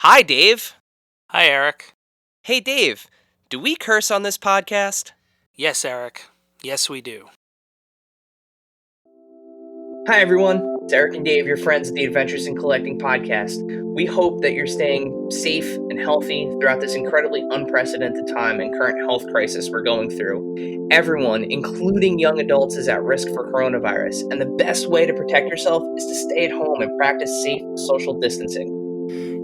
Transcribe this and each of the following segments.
Hi, Dave. Hi, Eric. Hey, Dave. Do we curse on this podcast? Yes, Eric. Yes, we do. Hi, everyone. It's Eric and Dave, your friends at the Adventures in Collecting podcast. We hope that you're staying safe and healthy throughout this incredibly unprecedented time and current health crisis we're going through. Everyone, including young adults, is at risk for coronavirus, and the best way to protect yourself is to stay at home and practice safe social distancing.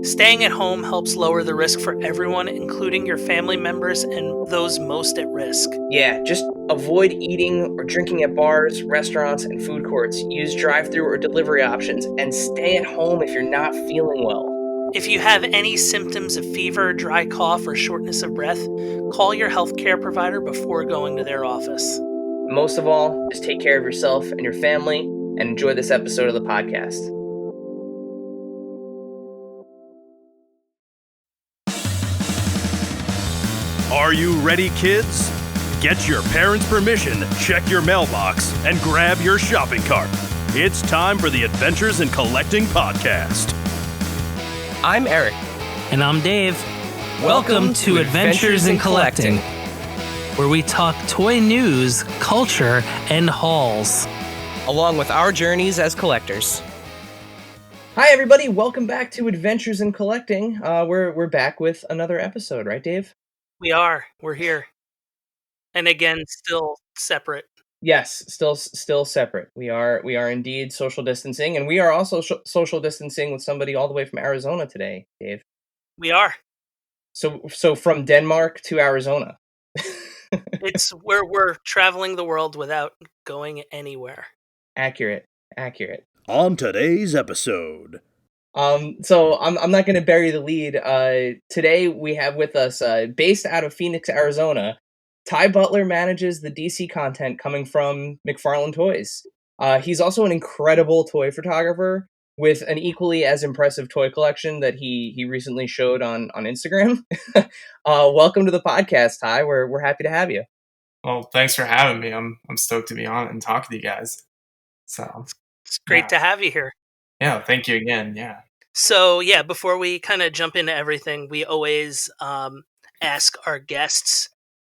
Staying at home helps lower the risk for everyone, including your family members and those most at risk. Yeah, just avoid eating or drinking at bars, restaurants, and food courts. Use drive-through or delivery options, and stay at home if you're not feeling well. If you have any symptoms of fever, dry cough, or shortness of breath, call your healthcare provider before going to their office. Most of all, just take care of yourself and your family, and enjoy this episode of the podcast. Are you ready, kids? Get your parents' permission, check your mailbox, and grab your shopping cart. It's time for the Adventures in Collecting podcast. I'm Eric. And I'm Dave. Welcome to Adventures in Collecting, where we talk toy news, culture, and hauls, along with our journeys as collectors. Hi, everybody. Welcome back to Adventures in Collecting. We're back with another episode, right, Dave? We are. We're here. And again, still separate. Yes, still separate. We are indeed social distancing, and we are also social distancing with somebody all the way from Arizona today, Dave. We are. So from Denmark to Arizona. It's where we're traveling the world without going anywhere. Accurate. On today's episode. So I'm not going to bury the lead. Today we have with us, based out of Phoenix, Arizona, Ty Butler manages the DC content coming from McFarlane Toys. He's also an incredible toy photographer with an equally as impressive toy collection that he recently showed on Instagram. Welcome to the podcast, Ty. We're happy to have you. Well, thanks for having me. I'm stoked to be on it and talk to you guys. So it's great to have you here. Yeah, thank you again. Yeah. So before we kind of jump into everything, we always ask our guests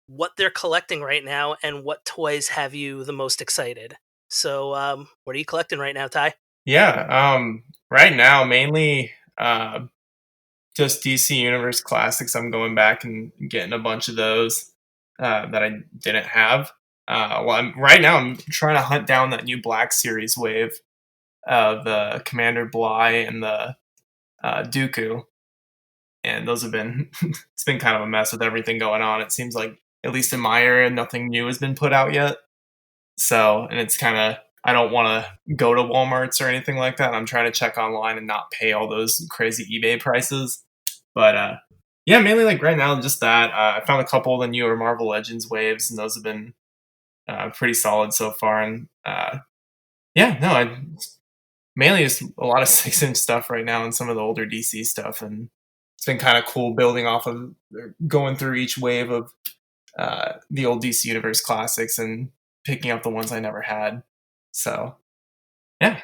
what they're collecting right now and what toys have you the most excited. So what are you collecting right now, Ty? Yeah, right now mainly just DC Universe classics. I'm going back and getting a bunch of those that I didn't have. Right now I'm trying to hunt down that new Black Series wave of the Commander Bly and the Dooku. And those have been it's been kind of a mess with everything going on. It seems like, at least in my area, nothing new has been put out yet. So, and it's kind of, I don't want to go to Walmart's or anything like that. I'm trying to check online and not pay all those crazy eBay prices. But yeah, mainly like right now, just that. I found a couple of the newer Marvel Legends waves, and those have been pretty solid so far. And mainly just a lot of 6-inch stuff right now and some of the older DC stuff. And it's been kind of cool building off of, going through each wave of the old DC Universe classics and picking up the ones I never had. So, yeah.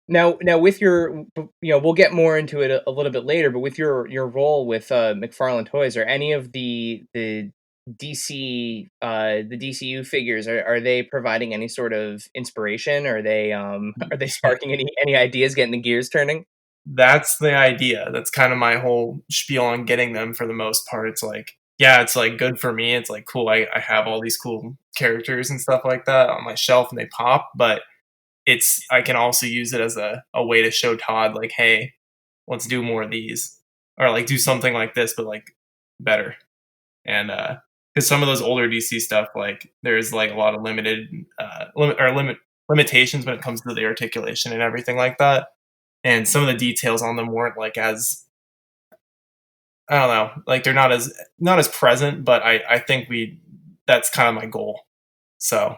Now with your, we'll get more into it a little bit later, but with your role with McFarlane Toys, are any of the DC the DCU figures, are they providing any sort of inspiration? Are they sparking any ideas, getting the gears turning? That's the idea. That's kind of my whole spiel on getting them for the most part. It's like, yeah, it's like good for me. It's like cool. I have all these cool characters and stuff like that on my shelf and they pop, but I can also use it as a way to show Todd, like, hey, let's do more of these, or like do something like this, but like better. And because some of those older DC stuff, like there's like a lot of limitations when it comes to the articulation and everything like that. And some of the details on them weren't like as, I don't know, like they're not as present, but I think that's kind of my goal. So.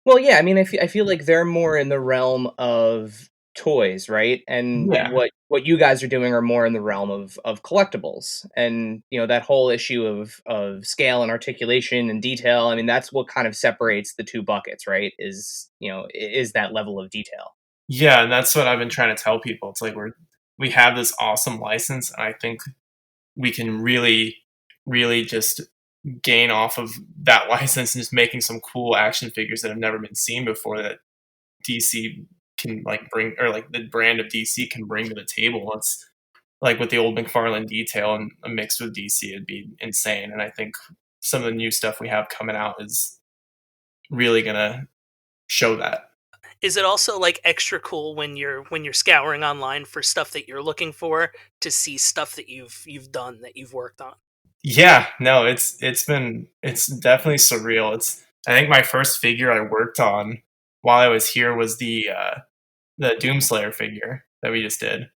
Well, yeah, I mean, I feel like they're more in the realm of toys, right? And Yeah. what you guys are doing are more in the realm of collectibles. And, that whole issue of scale and articulation and detail, I mean, that's what kind of separates the two buckets, right? Is that level of detail. Yeah, and that's what I've been trying to tell people. It's like we have this awesome license, and I think we can really just gain off of that license and just making some cool action figures that have never been seen before that DC can like bring, or like the brand of DC can bring to the table. It's like with the old McFarlane detail and mixed with DC, it'd be insane. And I think some of the new stuff we have coming out is really gonna show that. Is it also like extra cool when you're scouring online for stuff that you're looking for to see stuff that you've done, that you've worked on? Yeah, no, it's definitely surreal. It's, I think my first figure I worked on while I was here was the Doomslayer figure that we just did,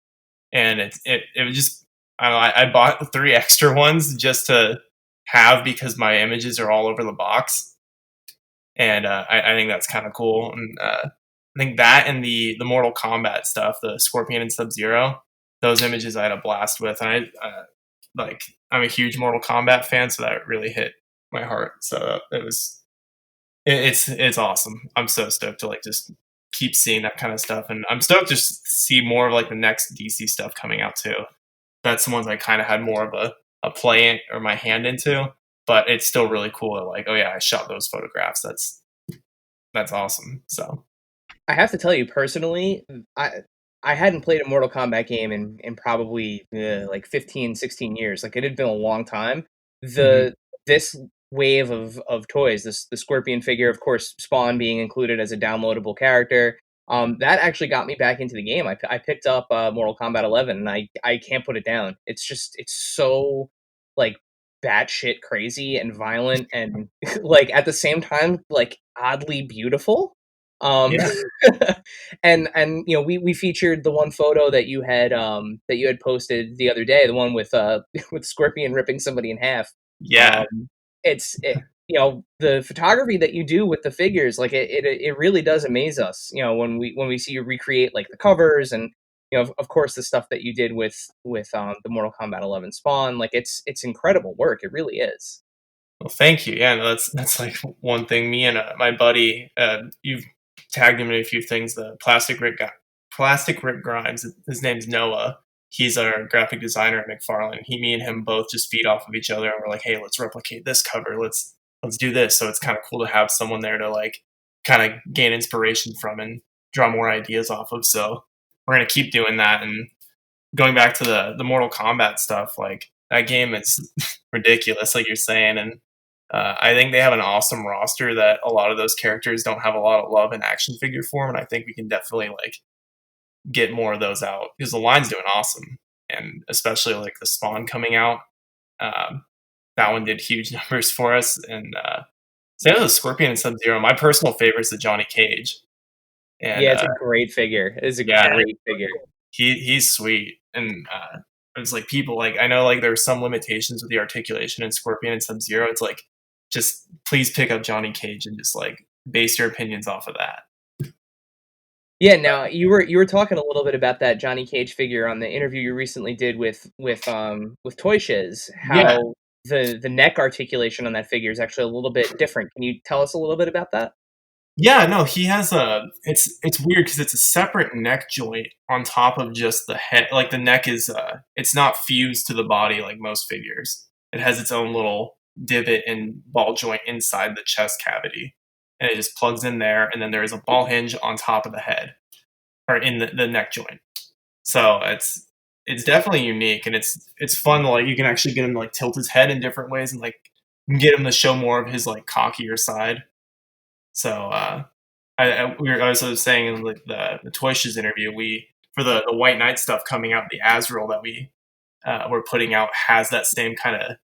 and it was just, I don't know, I bought 3 extra ones just to have because my images are all over the box, and I think that's kind of cool. And I think that and the Mortal Kombat stuff, the Scorpion and Sub Zero, those images I had a blast with, and like I'm a huge Mortal Kombat fan, so that really hit my heart. So it was it's awesome. I'm so stoked to like just keep seeing that kind of stuff, and I'm stoked to see more of like the next DC stuff coming out too. That's the ones I kind of had more of a play in, or my hand into, but it's still really cool that like, oh yeah, I shot those photographs. That's awesome. So I have to tell you personally, I hadn't played a Mortal Kombat game in probably like 15, 16 years. Like it had been a long time. mhm. This wave of toys, the Scorpion figure, of course, Spawn being included as a downloadable character. That actually got me back into the game. I picked up Mortal Kombat 11, and I can't put it down. It's so like batshit crazy and violent, and like at the same time like oddly beautiful. Um, Yeah, and you know, we featured the one photo that you had posted the other day, the one with with Scorpion ripping somebody in half. yeah. Um, you know, the photography that you do with the figures, like it really does amaze us. You know, when we see you recreate like the covers, and you know, of course, the stuff that you did with the Mortal Kombat 11 Spawn, like it's incredible work. It really is. Well, thank you. Yeah, no, that's like one thing. Me and my buddy, you've tagged him in a few things. The Plastic Rick Grimes. His name's Noah. He's our graphic designer at McFarlane. Me and him both just feed off of each other, and we're like, hey, let's replicate this cover. Let's do this. So it's kind of cool to have someone there to like kind of gain inspiration from and draw more ideas off of. So we're gonna keep doing that. And going back to the Mortal Kombat stuff, like that game is ridiculous, like you're saying, and I think they have an awesome roster that a lot of those characters don't have a lot of love in action figure form, and I think we can definitely like get more of those out because the line's doing awesome, and especially like the Spawn coming out, um, that one did huge numbers for us. And same with the Scorpion and Sub Zero. My personal favorite is the Johnny Cage, and Yeah, it's a great figure. It is a yeah, great figure. he's sweet. And it's like people like, I know like there's some limitations with the articulation in Scorpion and Sub Zero. It's like just please pick up Johnny Cage and just like base your opinions off of that. Yeah, now you were talking a little bit about that Johnny Cage figure on the interview you recently did with Toy Shiz, Yeah, how the neck articulation on that figure is actually a little bit different. Can you tell us a little bit about that? yeah, no, he has a. It's weird because it's a separate neck joint on top of just the head. Like the neck is, it's not fused to the body like most figures. It has its own little divot and ball joint inside the chest cavity, and it just plugs in there. And then there is a ball hinge on top of the head, or in the neck joint. So it's definitely unique, and it's fun to like, you can actually get him to like tilt his head in different ways, and like get him to show more of his like cockier side. So I was saying in the Toy Shiz interview, we for the White Knight stuff coming out, the Azrael that we're putting out has that same kind of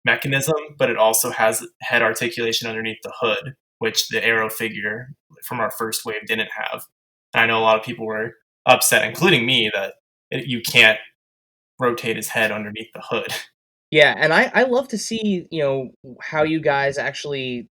mechanism, but it also has head articulation underneath the hood, which the Arrow figure from our first wave didn't have. And I know a lot of people were upset, including me, that you can't rotate his head underneath the hood. Yeah, and I love to see, you know, how you guys actually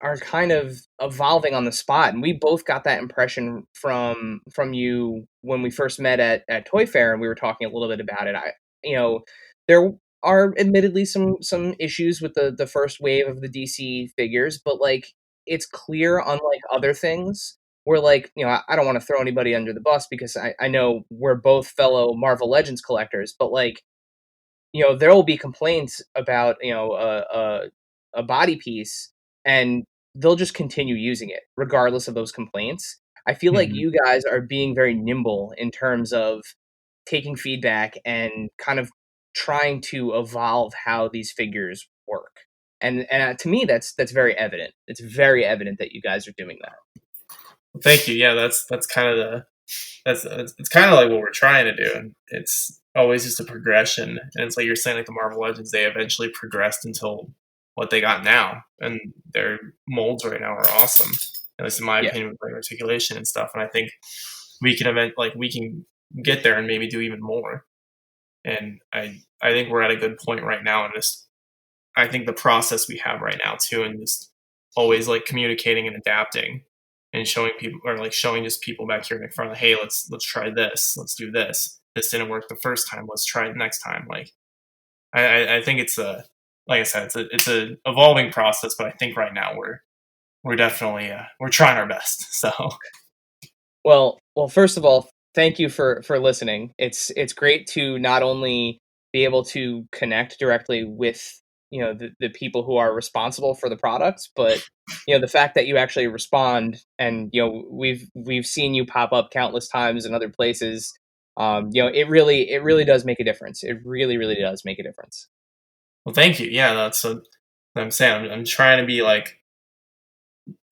are kind of evolving on the spot, and we both got that impression from you when we first met at Toy Fair, and we were talking a little bit about it. You know, there are admittedly some issues with the first wave of the DC figures, but like it's clear, unlike other things, we're like, I don't want to throw anybody under the bus because I know we're both fellow Marvel Legends collectors, but like, there will be complaints about, a body piece, and they'll just continue using it regardless of those complaints. I feel like Mhm. you guys are being very nimble in terms of taking feedback and kind of trying to evolve how these figures work. And to me, that's very evident. It's very evident that you guys are doing that. Thank you. Yeah, that's kind of the that's it's kind of like what we're trying to do, and it's always just a progression. And it's like you're saying, like the Marvel Legends, they eventually progressed until what they got now, and their molds right now are awesome. At least in my Yeah. opinion, with like articulation and stuff. And I think we can get there and maybe do even more. And I think we're at a good point right now, and just I think the process we have right now too, and just always like communicating and adapting and showing people, or like showing just people back here in McFarlane, hey, let's try this, let's do this. This didn't work the first time, let's try it next time. Like I think it's a like I said, it's a evolving process, but I think right now we're definitely we're trying our best. So Well, first of all, thank you for listening. It's great to not only be able to connect directly with, the people who are responsible for the products, but the fact that you actually respond, and we've seen you pop up countless times in other places. It really does make a difference. It really does make a difference. well, thank you. Yeah, that's what I'm saying. I'm trying to be like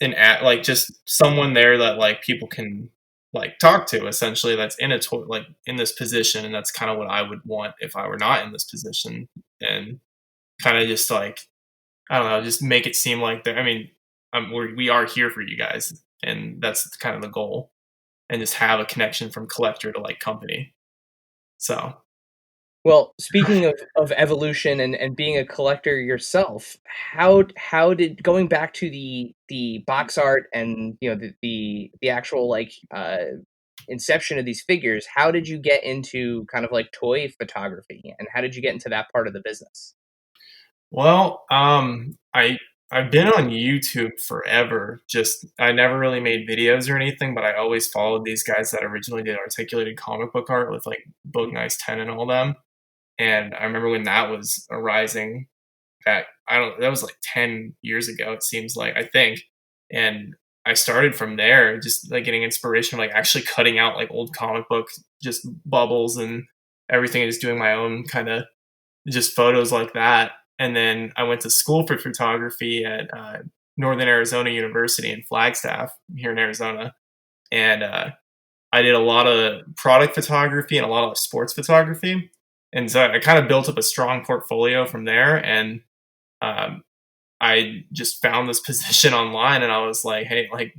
like just someone there that like people can like talk to, essentially, that's in like in this position, and that's kind of what I would want if I were not in this position. And kind of just like, I don't know, just make it seem like I mean, we are here for you guys, and that's kind of the goal. And just have a connection from collector to like company. So Well, speaking of evolution and being a collector yourself, how did, going back to the box art and the actual like inception of these figures, how did you get into kind of like toy photography, and how did you get into that part of the business? well, I've been on YouTube forever. Just I never really made videos or anything, but I always followed these guys that originally did articulated comic book art with like Book Nice 10 and all them. And I remember when that was arising, that was like 10 years ago, it seems like, I think. And I started from there, just like getting inspiration, like actually cutting out like old comic book just bubbles and everything, and just doing my own kind of just photos like that. And then I went to school for photography at Northern Arizona University in Flagstaff here in Arizona. And I did a lot of product photography and a lot of sports photography. And so I kind of built up a strong portfolio from there. And um, I just found this position online, and I was like, hey, like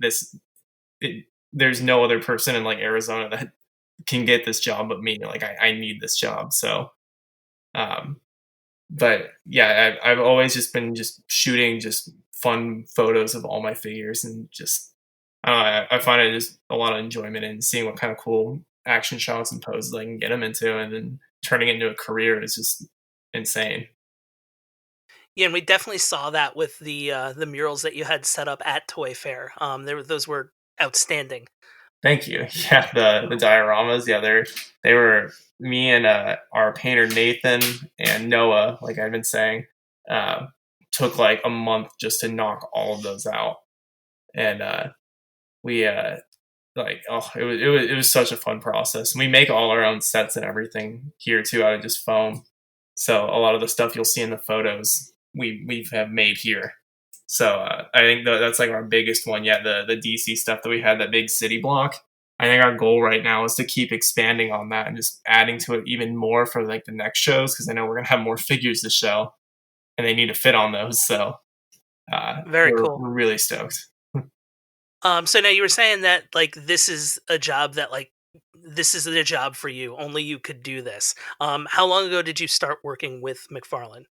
there's no other person in like Arizona that can get this job but me. Like I need this job. So, um, but yeah, I've always just been just shooting just fun photos of all my figures, and just I find it just a lot of enjoyment in seeing what kind of cool action shots and poses I can get them into, and then turning it into a career is just insane. Yeah, and we definitely saw that with the murals that you had set up at Toy Fair. Those were outstanding. Thank you. Yeah, the dioramas. Yeah, they were me and our painter Nathan and Noah. Like I've been saying, uh, took like a month just to knock all of those out, and we like it was such a fun process. And we make all our own sets and everything here too out of just foam. So a lot of the stuff you'll see in the photos we have made here. So I think that's like our biggest one yet. The DC stuff that we had, that big city block. I think our goal right now is to keep expanding on that and just adding to it even more for like the next shows, because I know we're gonna have more figures to show, and they need to fit on those. So Very cool. we're really stoked. So now you were saying that like this is a job that like this is the job for you. Only you could do this. How long ago did you start working with McFarlane?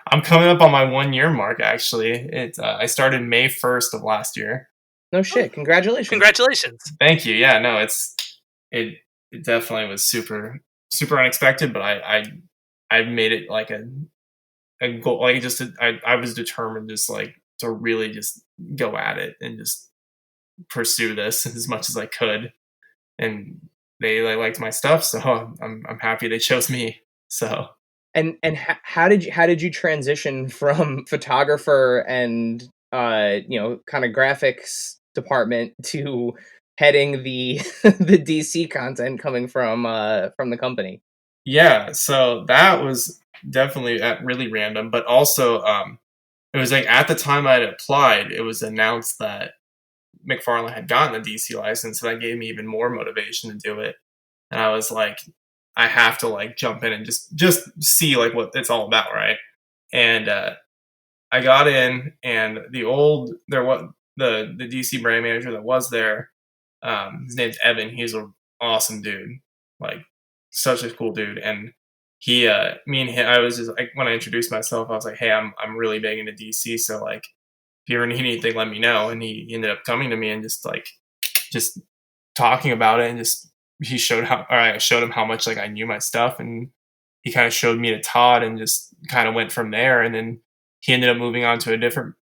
I'm coming up on my 1 year mark. Actually, I started May 1st of last year. No Oh, shit, congratulations. congratulations! Thank you. Yeah, no, it it definitely was super unexpected, but I made it like a goal. Like I was determined just like to really just go at it and just pursue this as much as I could, and they liked my stuff, so I'm happy they chose me. So How did you transition from photographer and kind of graphics department to heading the the DC content coming from the company? yeah, so that was definitely really random, but also it was like at the time I had applied, it was announced that McFarlane had gotten the DC license, so that gave me even more motivation to do it. And I was like, I have to like jump in and just see like what it's all about, right? And I got in, and the DC brand manager that was there, his name's Evan. He's an awesome dude, like such a cool dude. And me and him, I was just like, when I introduced myself, I was like, hey, I'm really big into DC, so like if you ever need anything, let me know. And he ended up coming to me and just talking about it, and I showed him how much like I knew my stuff, and he kind of showed me to Todd, and just kind of went from there. And then he ended up moving on to a different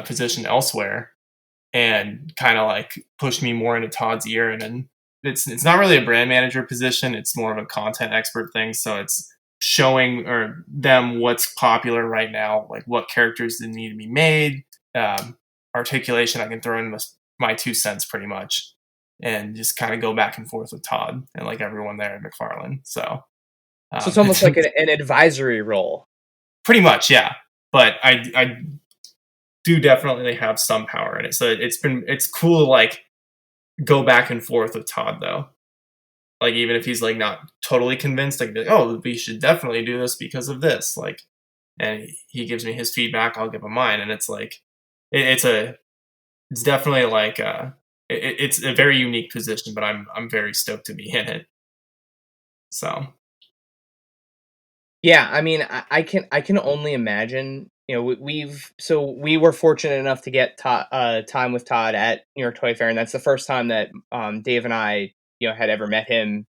position elsewhere, and kind of like pushed me more into Todd's ear. And then it's not really a brand manager position; it's more of a content expert thing. So it's showing or them what's popular right now, like what characters that need to be made, articulation. I can throw in my 2 cents pretty much, and just kind of go back and forth with Todd and like everyone there at McFarlane. So So it's almost like an advisory role. pretty much, yeah. But I do definitely have some power in it. So it's cool to like go back and forth with Todd though. Like even if he's like not totally convinced, I can be like, oh, we should definitely do this because of this. Like, and he gives me his feedback, I'll give him mine, and it's like it's definitely like it's a very unique position, but I'm very stoked to be in it. So Yeah, I mean, I can only imagine. You know, we were fortunate enough to get time with Todd at New York Toy Fair, and that's the first time that Dave and I had ever met him.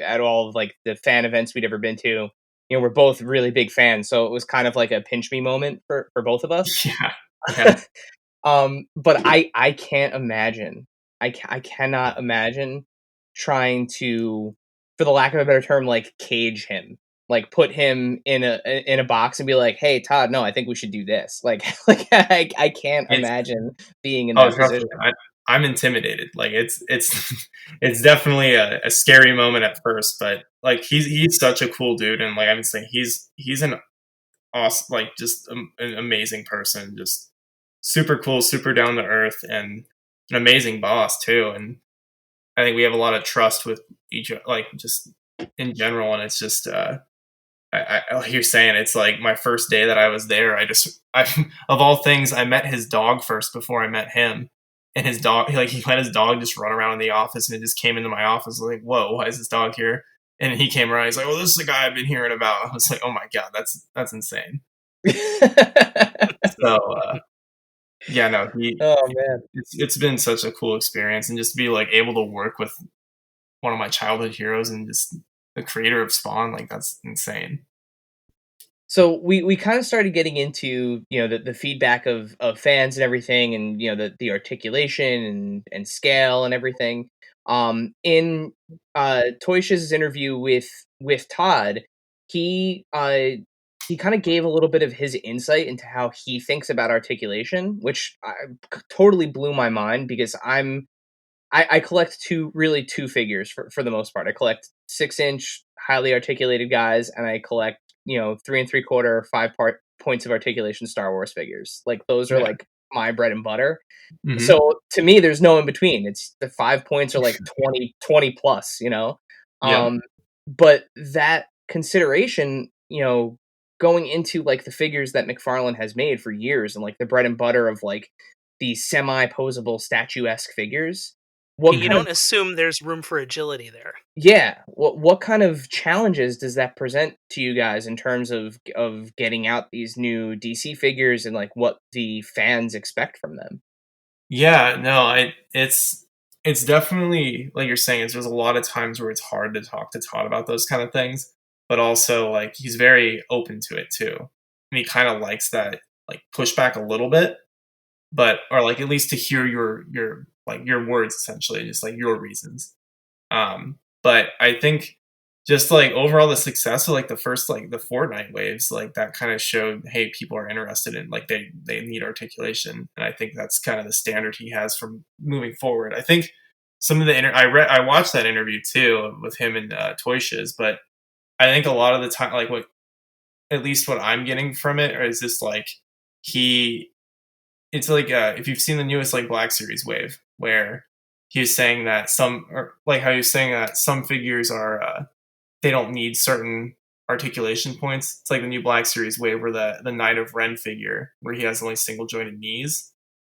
At all of like the fan events we'd ever been to. We're both really big fans, so it was kind of like a pinch me moment for both of us. yeah, yeah, But I can't imagine. I cannot imagine trying to, for the lack of a better term, like cage him, like put him in a box and be like, "Hey, Todd, no, I think we should do this." Like, like I can't it's imagine being in oh, that trust position. me, I'm intimidated. Like it's it's definitely a scary moment at first, but like he's such a cool dude, and like I've been saying, he's an awesome, like just an amazing person, just super cool, super down to earth, and an amazing boss too. And I think we have a lot of trust with like just in general, and it's just like you're saying, it's like my first day that I was there. I of all things, I met his dog first before I met him, and his dog, like he let his dog just run around in the office, and it just came into my office. Like, whoa, why is this dog here? And he came around. He's like, "Oh, this is the guy I've been hearing about." I was like, "Oh my god, that's insane." So yeah, no, Oh man. it's been such a cool experience, and just be like able to work with one of my childhood heroes and just the creator of Spawn, like that's insane. So we kind of started getting into the feedback of fans and everything, and the articulation and scale and everything. In Toy Shiz's interview with Todd, he kind of gave a little bit of his insight into how he thinks about articulation, which totally blew my mind because I collect two figures for the most part. I collect 6-inch highly articulated guys, and I collect 3 3/4 5 points of articulation Star Wars figures. Like those are Yeah. like my bread and butter. Hmm. So to me, there's no in between. It's the 5 points are like 20 plus, Yep. Um, but that consideration, going into like the figures that McFarlane has made for years, and like the bread and butter of like these semi-posable statuesque figures. What You kind of don't assume there's room for agility there. Yeah, what kind of challenges does that present to you guys in terms of getting out these new DC figures and like what the fans expect from them? Yeah, no, it's definitely like you're saying. There's a lot of times where it's hard to talk to Todd about those kind of things, but also like he's very open to it too, and he kind of likes that like pushback a little bit, but or like at least to hear your like your words essentially, just like your reasons. But I think just like overall the success of like the first like the Fortnite waves, like that kind of showed, hey, people are interested in like they need articulation, and I think that's kind of the standard he has from moving forward. I think some of the I watched that interview too with him and Toy Shiz, but I think a lot of the time, like what at least what I'm getting from it is just like he it's like if you've seen the newest like Black Series wave where he was saying that some or like how he was saying that some figures are they don't need certain articulation points. It's like the new Black Series wave where the Knight of Ren figure where he has only single jointed knees.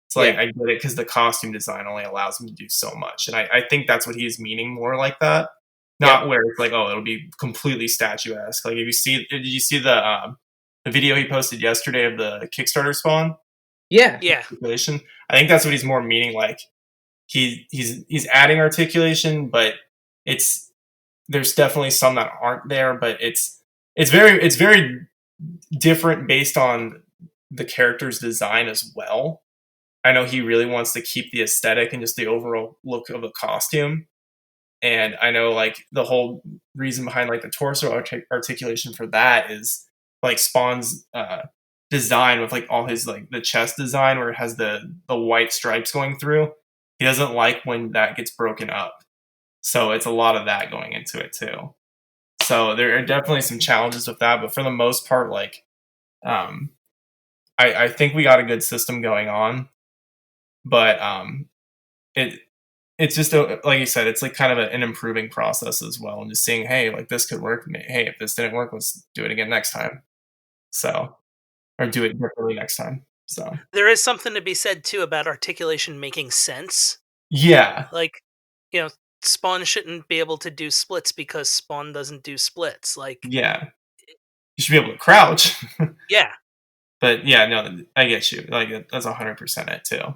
It's like Yeah. I get it because the costume design only allows him to do so much, and I think that's what he's meaning more like that. Yep. Not where it's like, oh, it'll be completely statuesque. Like if you see, did you see the video he posted yesterday of the Kickstarter spawn? Yeah. Yeah. Articulation. I think that's what he's more meaning. Like he's adding articulation, but it's there's definitely some that aren't there. But it's very different based on the character's design as well. I know he really wants to keep the aesthetic and just the overall look of the costume. And I know like the whole reason behind like the torso articulation for that is like Spawn's design with like all his like the chest design where it has the white stripes going through. He doesn't like when that gets broken up. So it's a lot of that going into it too. So there are definitely some challenges with that, but for the most part, like I think we got a good system going on. But it's just like you said, it's like kind of an improving process as well, and just seeing, hey, like this could work. Hey, if this didn't work, let's do it again next time. So, or do it differently next time. So, There is something to be said too about articulation making sense. yeah, Like, you know, Spawn shouldn't be able to do splits because Spawn doesn't do splits. Like, yeah, you should be able to crouch. yeah, But yeah, no, I get you. Like that's 100% it too.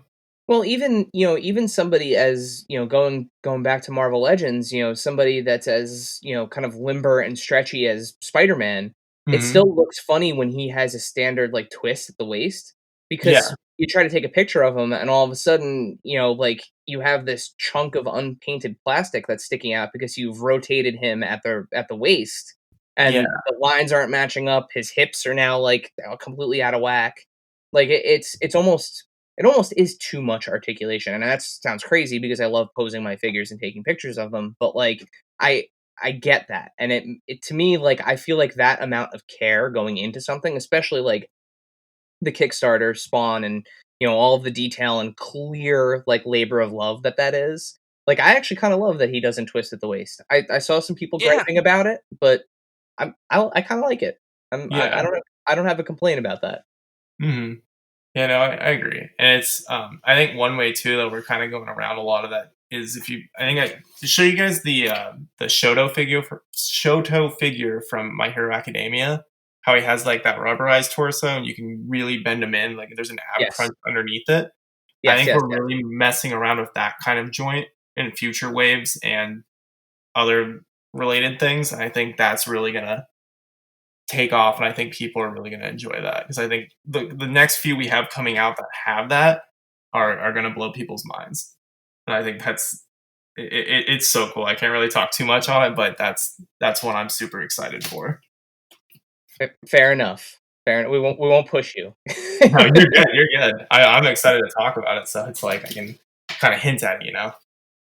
Well, even somebody as, going back to Marvel Legends, somebody that's as, kind of limber and stretchy as Spider-Man, it Hmm. still looks funny when he has a standard like twist at the waist Yeah, because you try to take a picture of him and all of a sudden, like you have this chunk of unpainted plastic that's sticking out because you've rotated him at the waist yeah, and the lines aren't matching up, his hips are now like completely out of whack. Like it's almost it almost is too much articulation, and that sounds crazy because I love posing my figures and taking pictures of them, but, like, I I get that, and it to me, like, I feel like that amount of care going into something, especially, like, the Kickstarter, Spawn, and, all of the detail and clear, like, labor of love that is. Like, I actually kinda love that he doesn't twist at the waist. I saw some people yeah. griping about it, but I kinda like it. yeah. I don't have a complaint about that. Hmm. Yeah, no, I agree, and it's I think one way too that we're kind of going around a lot of that is if you I think I to show you guys the Shoto figure from My Hero Academia, how he has like that rubberized torso and you can really bend him in, like there's an ab Yes. crunch underneath it. I Yes, think yes, we're yes. really messing around with that kind of joint in future waves and other related things. I think that's really gonna take off, and I think people are really going to enjoy that because I think the next few we have coming out that have that are going to blow people's minds, and I think it's so cool. I can't really talk too much on it, but that's what I'm super excited for. Fair enough. Fair enough. We won't push you. No, you're good. You're good. I'm excited to talk about it, so it's like I can kind of hint at it,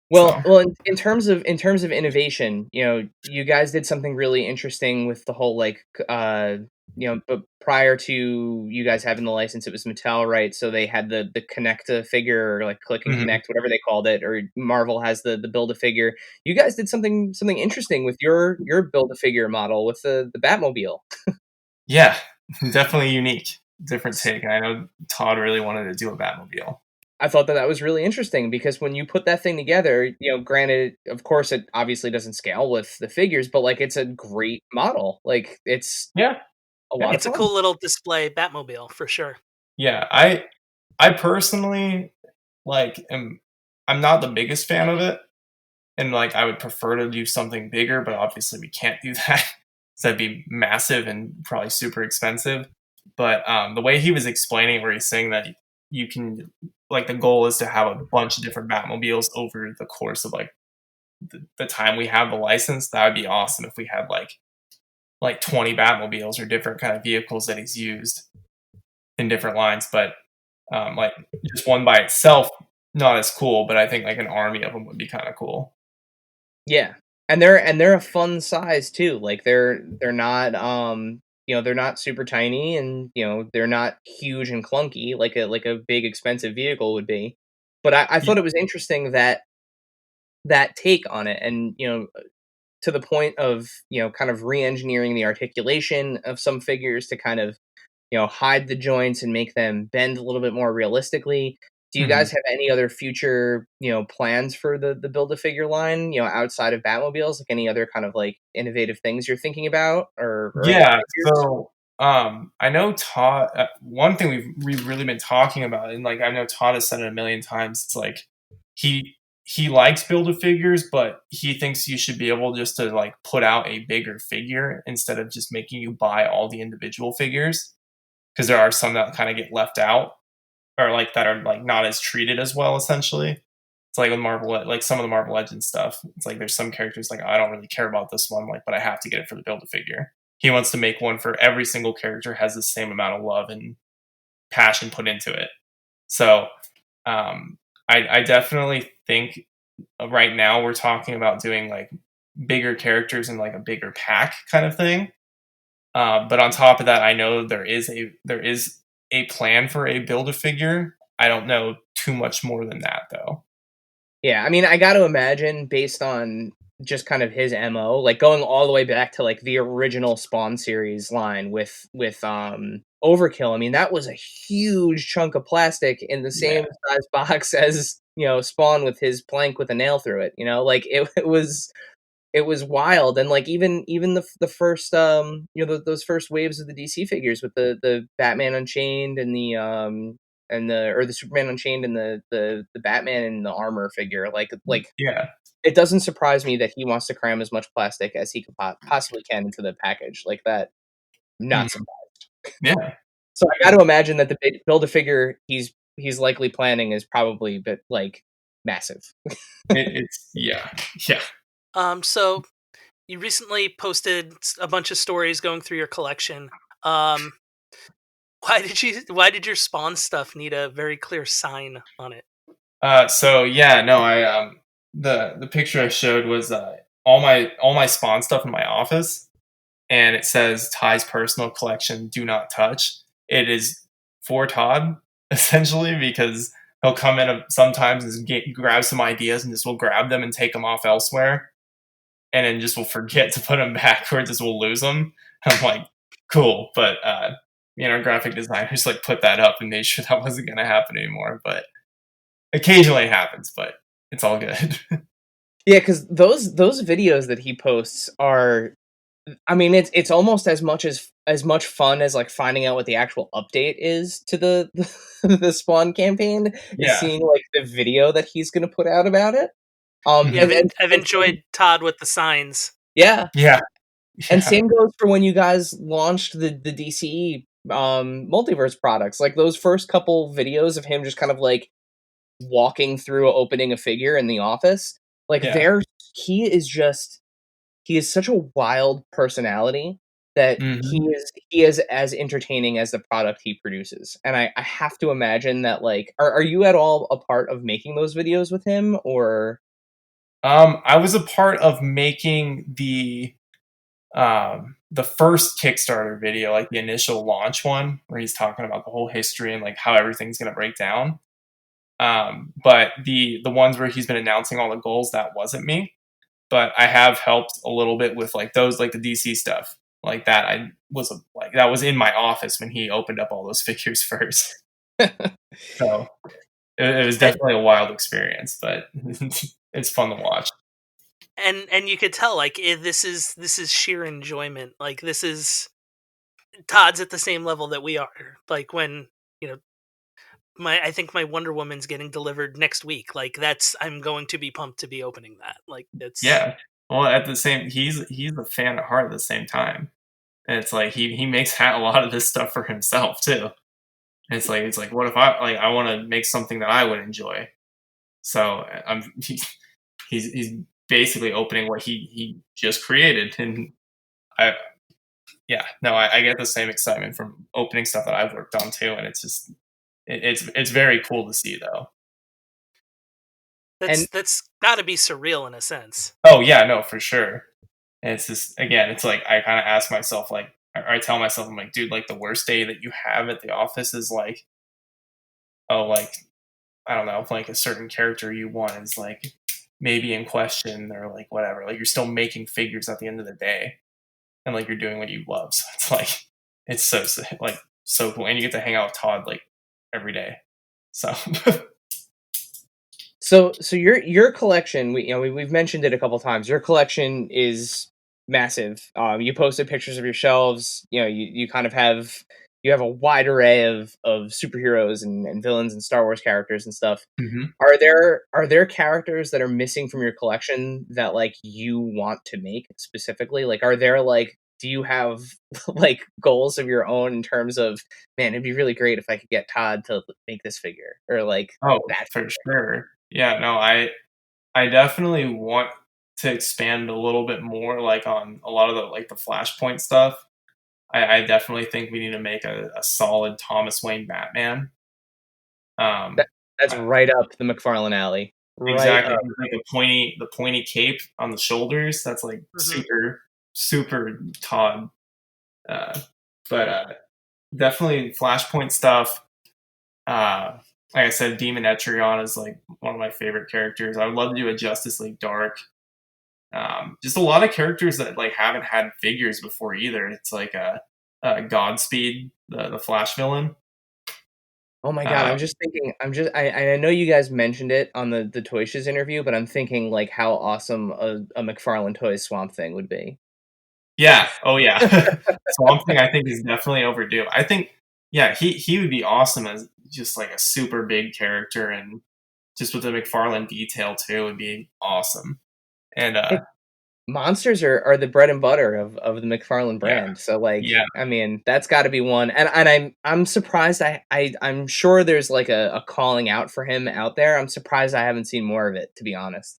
Well, So in terms of innovation, you guys did something really interesting with the whole like, but prior to you guys having the license, it was Mattel, right? So they had the Connecta figure, or like Click and mhm. Connect, whatever they called it, or Marvel has the Build a Figure. You guys did something interesting with your Build a Figure model with the Batmobile. Yeah, definitely unique, different take. I know Todd really wanted to do a Batmobile. I thought that was really interesting because when you put that thing together, granted, of course, it obviously doesn't scale with the figures, but like it's a great model. Like it's Yeah, a lot yeah. of It's a fun. cool little display Batmobile for sure. Yeah, I personally I'm not the biggest fan of it, and like I would prefer to do something bigger, but obviously we can't do that. So that'd be massive and probably super expensive. But the way he was explaining, where he's saying that you can like the goal is to have a bunch of different Batmobiles over the course of like the time we have the license. That would be awesome if we had like 20 Batmobiles or different kind of vehicles that he's used in different lines. But like just one by itself, not as cool. But I think like an army of them would be kind of cool. Yeah, and they're a fun size too. Like they're not they're not super tiny, and they're not huge and clunky like a big expensive vehicle would be. But I thought it was interesting that take on it, and to the point of kind of re-engineering the articulation of some figures to kind of hide the joints and make them bend a little bit more realistically. Do you Mhm. guys have any other future, plans for the Build-A-Figure line, outside of Batmobiles? Like any other kind of like innovative things you're thinking about, or other Yeah. figures? So I know Todd. One thing we've really been talking about, and like I know Todd has said it a million times. It's like he he likes Build-A-Figures, but he thinks you should be able just to like put out a bigger figure instead of just making you buy all the individual figures, because there are some that kind of get left out or like that are like not as treated as well. Essentially, it's like with Marvel, like some of the Marvel Legends stuff. It's like there's some characters like, I don't really care about this one, like, but I have to get it for the Build-A-Figure. He wants to make one for every single character has the same amount of love and passion put into it. So I definitely think right now we're talking about doing like bigger characters and like a bigger pack kind of thing. But on top of that, I know there is a plan for a Build-A-Figure. I don't know too much more than that though. Yeah, I mean, I got to imagine based on just kind of his MO, like going all the way back to like the original Spawn series line with Overkill. I mean, that was a huge chunk of plastic in the Yeah, same size box as, Spawn with his plank with a nail through it, like it was wild. And like even the first those first waves of the DC figures with the Batman Unchained and the Superman Unchained and the Batman in the armor figure, like yeah, it doesn't surprise me that he wants to cram as much plastic as he could possibly can into the package like that. Not mhm, surprised. yeah. So I got to imagine that the build a figure he's likely planning is probably a bit like massive. It's yeah, yeah. So you recently posted a bunch of stories going through your collection. Um, why did your Spawn stuff need a very clear sign on it? So yeah, no, I the picture I showed was all my Spawn stuff in my office, and it says Ty's personal collection, do not touch. It is for Todd essentially because he'll come in sometimes and grab some ideas and just will grab them and take them off elsewhere, and then just will forget to put them back or just will lose them. I'm like, cool, but graphic designers like put that up and made sure that wasn't going to happen anymore. But occasionally it happens, but it's all good. Yeah, because those videos that he posts are, I mean, it's almost as much fun as like finding out what the actual update is to the Spawn campaign is Yeah. seeing like the video that he's gonna put out about it. Yeah, Mhm. I've And same, enjoyed Todd with the signs. yeah, Yeah. and Yeah. same goes for when you guys launched the DCE multiverse products. Like those first couple videos of him just kind of like walking through opening a figure in the office. Like Yeah. there, he is just he is such a wild personality that Mhm. he is as entertaining as the product he produces. And I have to imagine that like are you at all a part of making those videos with him or I was a part of making the first Kickstarter video, like the initial launch one, where he's talking about the whole history and like how everything's gonna break down. But the ones where he's been announcing all the goals, that wasn't me. But I have helped a little bit with like those, like the DC stuff, like that. Like that was in my office when he opened up all those figures first. So it was definitely a wild experience, but it's fun to watch. And you could tell like this is sheer enjoyment. Like this is Todd's at the same level that we are. Like when you know I think my Wonder Woman's getting delivered next week. Like that's I'm going to be pumped to be opening that. Like it's Yeah. Well, at the same, he's a fan at heart at the same time, and it's like he makes a lot of this stuff for himself too. And it's like what if I want to make something that I would enjoy? So he's basically opening what he just created, and I yeah, no, I get the same excitement from opening stuff that I've worked on too, and it's just it's very cool to see though. And That's got to be surreal in a sense. Oh yeah, no, for sure. And it's just again, it's like I kind of ask myself like, or I tell myself, I'm like, dude, like the worst day that you have at the office is like, oh, like I don't know, if like a certain character you want is like maybe in question or like whatever. Like you're still making figures at the end of the day, and like you're doing what you love. So it's like it's like so cool, and you get to hang out with Todd like every day. So so your collection, we've mentioned it a couple times. Your collection is massive. You posted pictures of your shelves. You kind of have a wide array of superheroes and villains and Star Wars characters and stuff. Mhm. Are there characters that are missing from your collection that like you want to make specifically? Like, are there like do you have like goals of your own in terms of, man, it'd be really great if I could get Todd to make this figure or like Oh, that for figure? sure. Yeah, no, I definitely want to expand a little bit more, like, on a lot of the Flashpoint stuff. I definitely think we need to make a solid Thomas Wayne Batman. That Um, that's I right up the McFarlane alley. Right exactly, up. like, the pointy cape on the shoulders, that's, like, Hmm. super, super Todd, uh, but, definitely Flashpoint stuff. Uh, like I said, Demon Etrion is, like, one of my favorite characters. I would love to do a Justice League Dark. Just a lot of characters that like haven't had figures before either. It's like Godspeed, the Flash villain. Oh my god, Uh, I'm just thinking. I know you guys mentioned it on the Toy Shiz interview, but I'm thinking like how awesome a McFarlane Toys Swamp Thing would be. yeah, oh yeah. Swamp Thing, I think is definitely overdue. I think, yeah, he would be awesome as just like a super big character, and just with the McFarlane detail too would be awesome. And Monsters are the bread and butter of the McFarlane yeah, brand. So like, yeah, I mean, that's got to be one. And I'm surprised. I'm sure there's like a calling out for him out there. I'm surprised I haven't seen more of it, to be honest.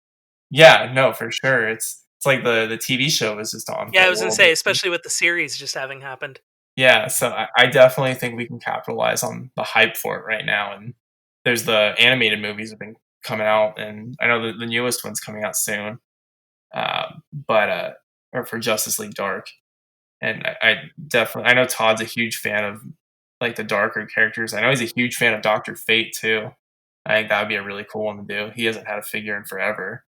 yeah. No, for sure. It's like the TV show is just on Yeah, for I a was gonna little say, bit. especially with the series just having happened. Yeah, so I definitely think we can capitalize on the hype for it right now. And there's the animated movies have been coming out, and I know the newest one's coming out soon. But or for Justice League Dark, and I definitely I know Todd's a huge fan of like the darker characters. I know he's a huge fan of Doctor Fate too. I think that would be a really cool one to do. He hasn't had a figure in forever,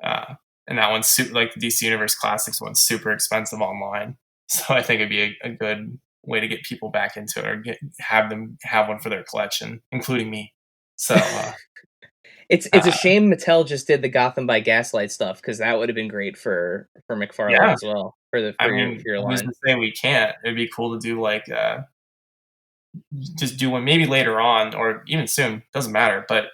uh, and that one's like the DC Universe Classics one's super expensive online. So I think it'd be a good way to get people back into it, or have them have one for their collection, including me. So It's a uh, shame Mattel just did the Gotham by Gaslight stuff because that would have been great for McFarlane yeah, as well for the I for mean, your who's line. to say we can't? It'd be cool to do like just do one maybe later on or even soon. Doesn't matter, but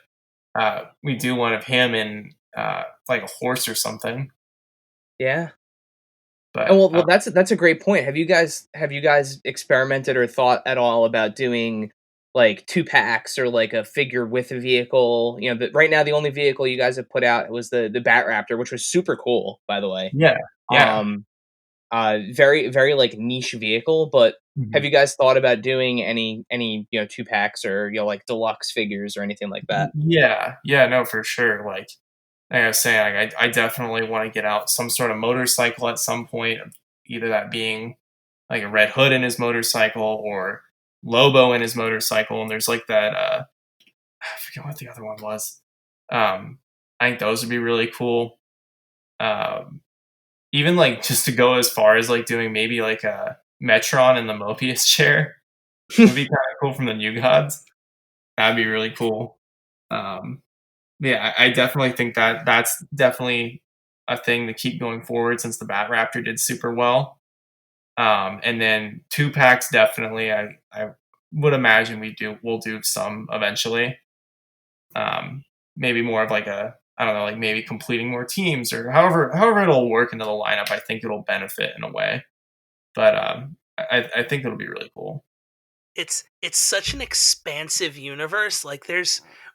we do one of him in like a horse or something. Yeah. And But well, that's a great point. Have you guys experimented or thought at all about doing like two packs or like a figure with a vehicle? Right now the only vehicle you guys have put out was the Bat Raptor, which was super cool, by the way. yeah, yeah. Um, very very like niche vehicle, but have Mhm. you guys thought about doing any two packs or like deluxe figures or anything like that? Yeah, yeah, no, for sure. Like I was saying, like I definitely want to get out some sort of motorcycle at some point. Either that being like a Red Hood in his motorcycle or Lobo in his motorcycle. And there's like that I forget what the other one was. Um, I think those would be really cool. Um, even like just to go as far as like doing maybe like a Metron in the Mobius chair would be kind of cool from the New Gods. That'd be really cool. Um, yeah, I definitely think that that's definitely a thing to keep going forward since the Bat Raptor did super well. And then two packs definitely. I would imagine we'll do some eventually. Um, Maybe more of like a I don't know, like maybe completing more teams or however it'll work into the lineup. I think it'll benefit in a way, but I think it'll be really cool. it's such an expansive universe. Like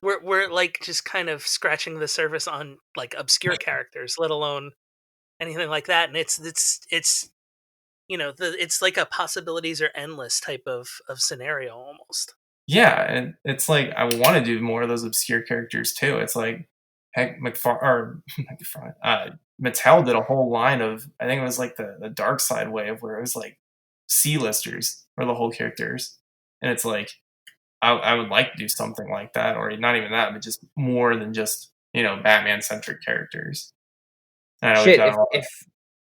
we're like just kind of scratching the surface on like obscure characters, let alone anything like that. And it's it's like a possibilities are endless type of scenario almost. Yeah, and it's like I want to do more of those obscure characters too. It's like heck, McFarlane, Mattel did a whole line of, I think it was like the Dark Side wave, where it was like C-listers for the whole characters, and it's like I would like to do something like that, or not even that, but just more than just Batman centric characters. And I know we've Shit, done a lot.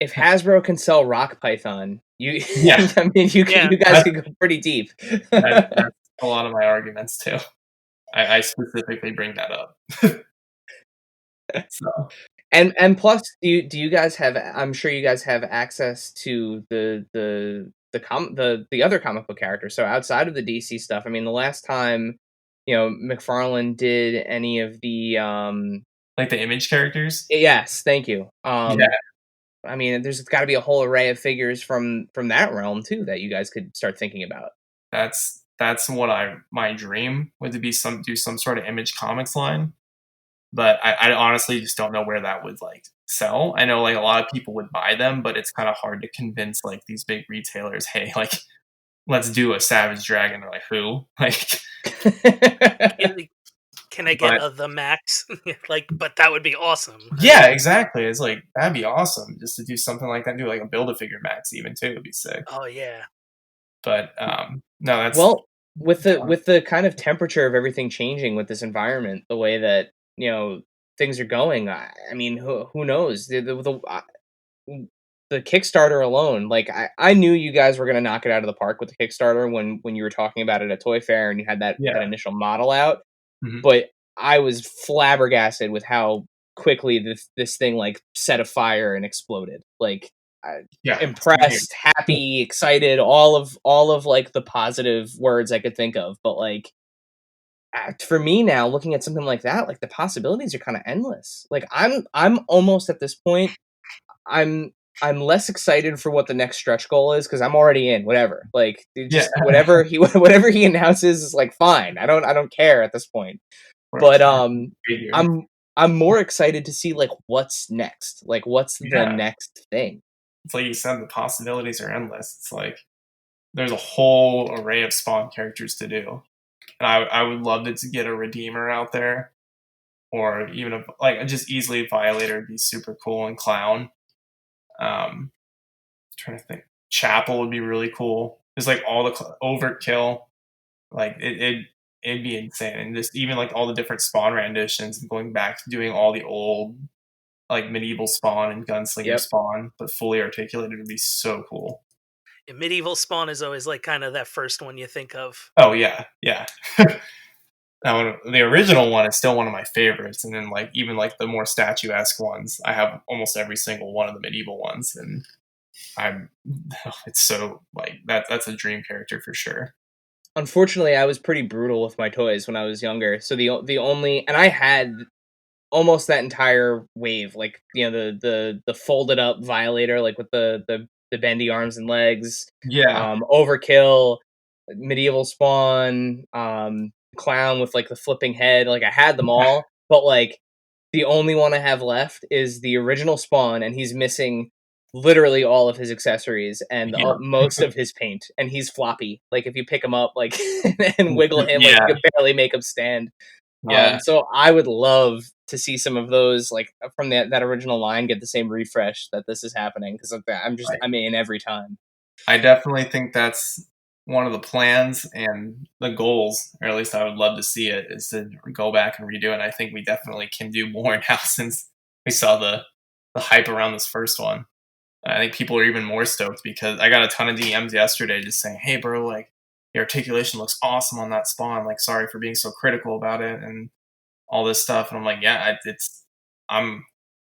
if Hasbro can sell Rock Python, you Yeah, I mean Yeah. you guys could go pretty deep. that's a lot of my arguments too. I specifically bring that up. So And plus, do you guys have? I'm sure you guys have access to the other comic book characters. So outside of the DC stuff, I mean, the last time McFarlane did any of the like the Image characters. yes, thank you. Yeah, I mean, there's got to be a whole array of figures from that realm too that you guys could start thinking about. that's what my dream would to be do some sort of Image Comics line, but I honestly just don't know where that would like sell. I know like a lot of people would buy them, but it's kind of hard to convince like these big retailers, hey, like let's do a Savage Dragon. They're like, who? Like, Can I get but the max? Like, but that would be awesome. yeah, exactly. It's like that'd be awesome just to do something like that. Do like a Build-A-Figure Max even too. It'd be sick. Oh yeah. But no, that's Well, with the kind of temperature of everything changing with this environment, the way that things are going, I mean, who knows? The Kickstarter alone, like I knew you guys were gonna knock it out of the park with the Kickstarter when you were talking about it at Toy Fair and you had that yeah. initial model out, Mhm. but I was flabbergasted with how quickly this thing like set afire and exploded. Like, Yeah, same impressed, happy, excited, all of like the positive words I could think of. But like for me now, looking at something like that, like the possibilities are kind of endless. Like I'm almost at this point. I'm I'm less excited for what the next stretch goal is because I'm already in whatever. Like yeah. just whatever he whatever he announces is like fine. I don't care at this point. But Figure. I'm I'm more excited to see like what's next. Like what's the Yeah, next thing. it's like you said, the possibilities are endless. It's like there's a whole array of Spawn characters to do, and I would love to get a Redeemer out there, or even like just easily Violator would be super cool, and Clown. Trying to think, Chapel would be really cool. Just like all the Overkill, like it'd be insane, and just even like all the different Spawn renditions, and going back to doing all the old like medieval Spawn and Gunslinger Yep. Spawn, but fully articulated would be so cool. Yeah, medieval Spawn is always like kind of that first one you think of. Oh yeah, yeah. Now the original one is still one of my favorites, and then like even like the more statuesque ones, I have almost every single one of the medieval ones, and I'm it's so like that's a dream character for sure. Unfortunately, I was pretty brutal with my toys when I was younger. So the only and I had almost that entire wave, like the folded up Violator, like with the bendy arms and legs, Yeah, Overkill, medieval Spawn, Clown with like the flipping head. Like I had them all, but like the only one I have left is the original Spawn, and he's missing literally all of his accessories and yeah, most of his paint, and he's floppy. Like if you pick him up, like and wiggle him, like yeah, you can barely make him stand. yeah. So I would love to see some of those like from that original line get the same refresh that this is happening because I'm in every time. I definitely think that's one of the plans and the goals, or at least I would love to see it, is to go back and redo it. And I think we definitely can do more now since we saw the hype around this first one. I think people are even more stoked because I got a ton of DMs yesterday just saying, "Hey, bro, like your articulation looks awesome on that Spawn. Like, sorry for being so critical about it and all this stuff." And I'm like, "Yeah, I'm,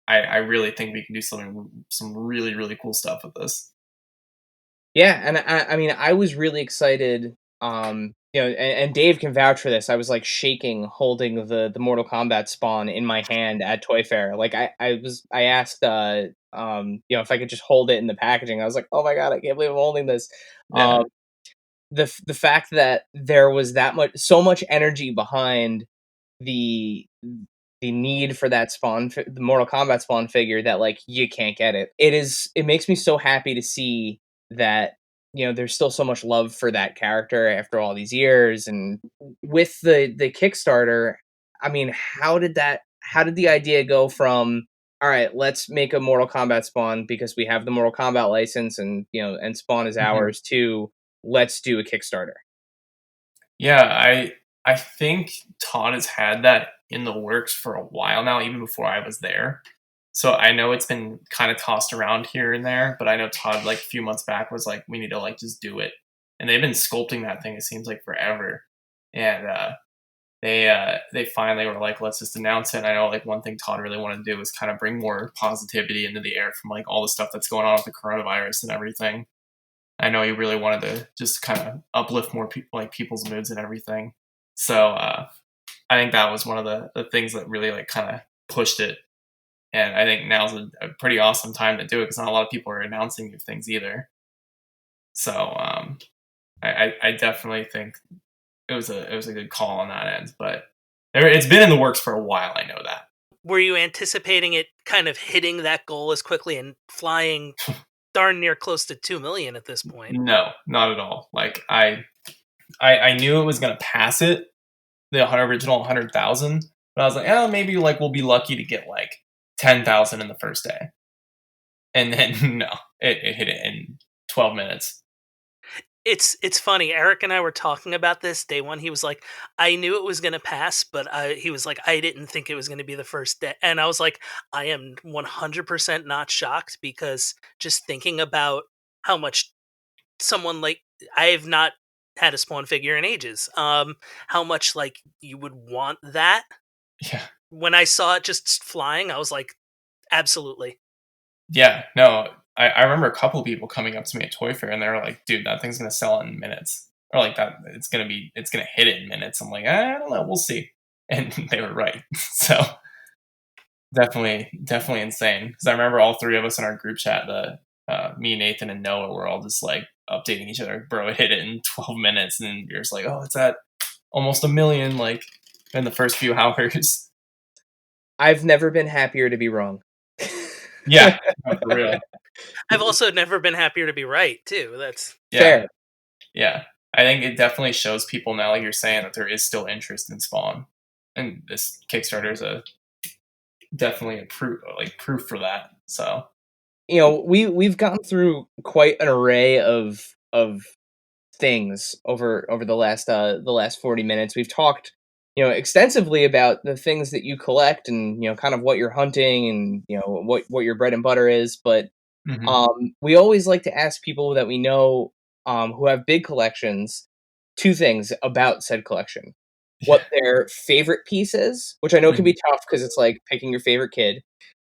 I really think we can do some really really cool stuff with this." Yeah, and I mean I was really excited. And Dave can vouch for this. I was like shaking holding the Mortal Kombat Spawn in my hand at Toy Fair. Like I asked if I could just hold it in the packaging. I was like, oh my god, I can't believe I'm holding this. Yeah. the fact that there was so much energy behind the the need for that the Mortal Kombat Spawn figure, that like you can't get it. It makes me so happy to see that, there's still so much love for that character after all these years. And with the Kickstarter, I mean, how did the idea go from, all right, let's make a Mortal Kombat Spawn because we have the Mortal Kombat license, and and Spawn is Mhm. ours, to let's do a Kickstarter? Yeah, I think Todd has had that in the works for a while now, even before I was there. So I know it's been kind of tossed around here and there, but I know Todd, like a few months back, was like, "We need to like just do it," and they've been sculpting that thing. It seems like forever, and they finally were like, "Let's just announce it." And I know like one thing Todd really wanted to do was kind of bring more positivity into the air from like all the stuff that's going on with the coronavirus and everything. I know he really wanted to just kind of uplift more people, like people's moods and everything. So I think that was one of the things that really like kind of pushed it. And I think now's a pretty awesome time to do it because not a lot of people are announcing new things either. So I definitely think it was a good call on that end. But it's been in the works for a while. I know that. Were you anticipating it kind of hitting that goal as quickly and flying darn near close to 2 million at this point? No, not at all. Like I knew it was gonna pass it, the original 100,000, but I was like, oh, maybe like we'll be lucky to get like 10,000 in the first day, and then no, it hit it in 12 minutes. It's funny. Eric and I were talking about this day one. He was like, "I knew it was going to pass, but he was like, I didn't think it was going to be the first day." And I was like, "I am 100% not shocked, because just thinking about how much someone like I have not had a Spawn figure in ages. How much like you would want that?" Yeah, When I saw it just flying, I was like, "Absolutely." yeah, no, I remember a couple of people coming up to me at Toy Fair and they were like, "Dude, that thing's gonna sell in minutes," or like that it's gonna hit it in minutes. I'm like, I don't know, we'll see, and they were right. So definitely insane. Because I remember all three of us in our group chat, the me, Nathan, and Noah, were all just like updating each other. Bro, it hit it in 12 minutes, and then you're just like, oh, it's at almost a million, like in the first few hours. I've never been happier to be wrong. Yeah, no, for real. I've also never been happier to be right too. That's Yeah, Fair. yeah. I think it definitely shows people now, like you're saying, that there is still interest in Spawn, and this Kickstarter is a definitely a proof for that. So We've gone through quite an array of things over the last 40 minutes. We've talked, extensively about the things that you collect, and kind of what you're hunting, and what your bread and butter is. But mhm. we always like to ask people that we know, who have big collections, two things about said collection: Yeah, what their favorite piece is, which I know can mhm. be tough because it's like picking your favorite kid.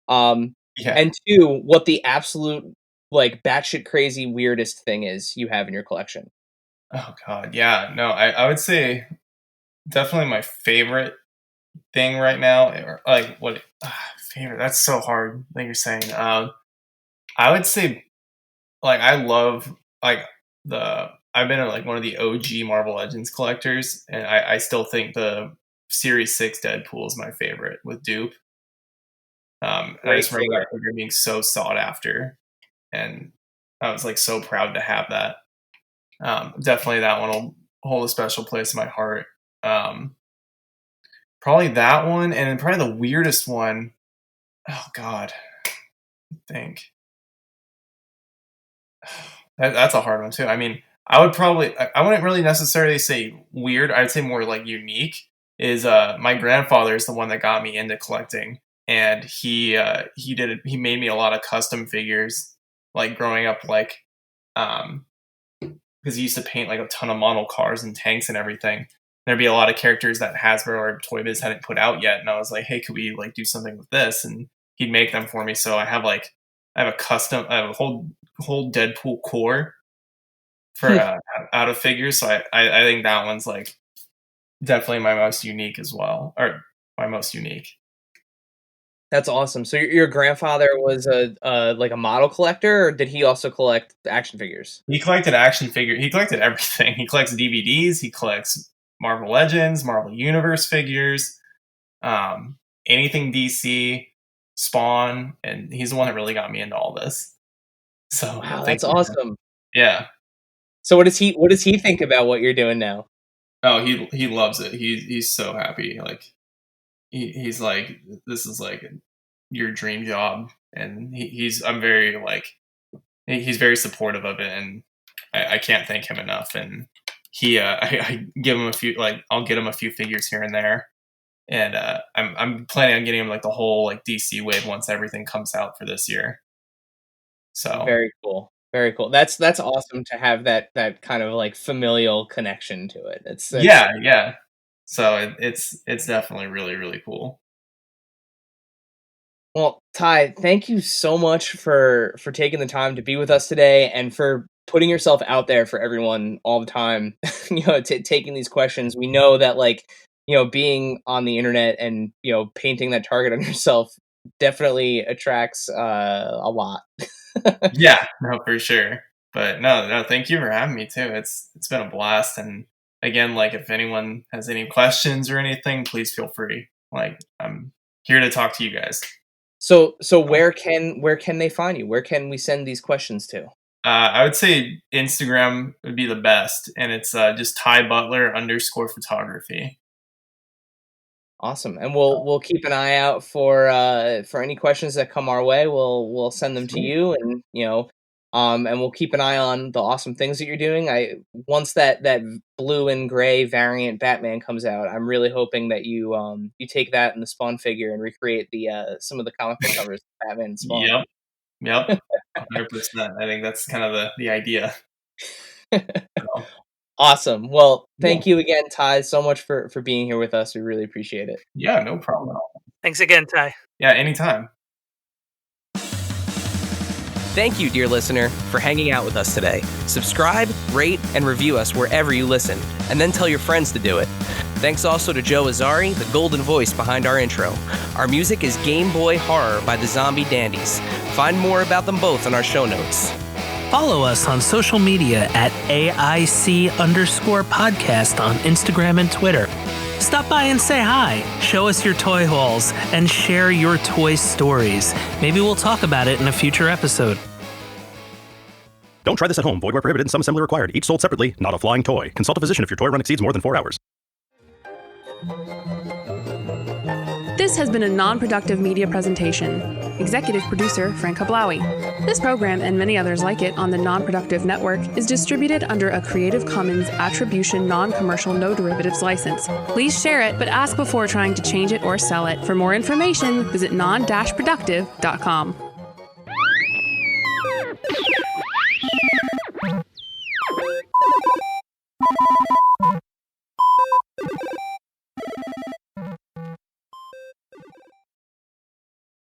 Um, Yeah. and two, what the absolute, like, batshit crazy weirdest thing is you have in your collection. Oh God, yeah. No, I would say definitely my favorite thing right now, or like what favorite? That's so hard. Like you're saying, I would say like I love like the I've been like one of the OG Marvel Legends collectors, and I still think the Series 6 Deadpool is my favorite with Dupe. And I Great just remember figure. that figure being so sought after, and I was like so proud to have that. Definitely that one will hold a special place in my heart. Um, Probably that one, and then probably the weirdest one. Oh God, I think that's a hard one too. I mean, I would probably I wouldn't really necessarily say weird. I'd say more like unique. Is my grandfather is the one that got me into collecting, and he made me a lot of custom figures like growing up, like um because he used to paint like a ton of model cars and tanks and everything. There'd be a lot of characters that Hasbro or Toy Biz hadn't put out yet, and I was like, "Hey, could we like do something with this?" And he'd make them for me. So I have a whole Deadpool core for out of figures. So I think that one's like definitely my most unique as well, or my most unique. That's awesome. So your grandfather was like a model collector, or did he also collect action figures? He collected action figures. He collected everything. He collects DVDs. He collects Marvel Legends, Marvel Universe figures, anything DC, Spawn, and he's the one that really got me into all this. So Wow, thank that's you. awesome. Yeah. So what does he think about what you're doing now? Oh, he loves it. He's so happy. Like he's like, this is like your dream job, and I'm very like, he's very supportive of it, and I can't thank him enough. And I give him a few, like I'll get him a few figures here and there, and I'm planning on getting him like the whole like DC wave once everything comes out for this year. So Very cool. Very cool. That's awesome to have that kind of like familial connection to it. It's yeah. So it's definitely really really cool. Well, Ty, thank you so much for taking the time to be with us today and for putting yourself out there for everyone all the time. Taking these questions. We know that like, being on the internet and, painting that target on yourself definitely attracts a lot. Yeah, no, for sure. But no, thank you for having me too. It's been a blast. And again, like if anyone has any questions or anything, please feel free. Like I'm here to talk to you guys. So where can they find you? Where can we send these questions to? I would say Instagram would be the best, and it's just Ty Butler _photography. Awesome, and we'll keep an eye out for any questions that come our way. We'll send them to Sweet. you, and and we'll keep an eye on the awesome things that you're doing. Once that blue and gray variant Batman comes out, I'm really hoping that you take that and the Spawn figure and recreate the some of the comic book covers of Batman and Spawn. Yep, 100%. I think that's kind of the idea. So, Awesome. Well, yeah. thank you again, Ty, so much for being here with us. We really appreciate it. Yeah, no problem at all. Thanks again, Ty. Yeah, anytime. Thank you, dear listener, for hanging out with us today. Subscribe, rate, and review us wherever you listen, and then tell your friends to do it. Thanks also to Joe Azari, the golden voice behind our intro. Our music is Game Boy Horror by the Zombie Dandies. Find more about them both in our show notes. Follow us on social media at AIC_podcast on Instagram and Twitter. Stop by and say hi, show us your toy hauls, and share your toy stories. Maybe we'll talk about it in a future episode. Don't try this at home. Void where prohibited and some assembly required. Each sold separately, not a flying toy. Consult a physician if your toy run exceeds more than 4 hours. This has been a non-productive media presentation. Executive producer Frank Hablawi. This program and many others like it on the Non-Productive Network is distributed under a Creative Commons Attribution Non-Commercial No Derivatives license. Please share it, but ask before trying to change it or sell it. For more information, visit non-productive.com.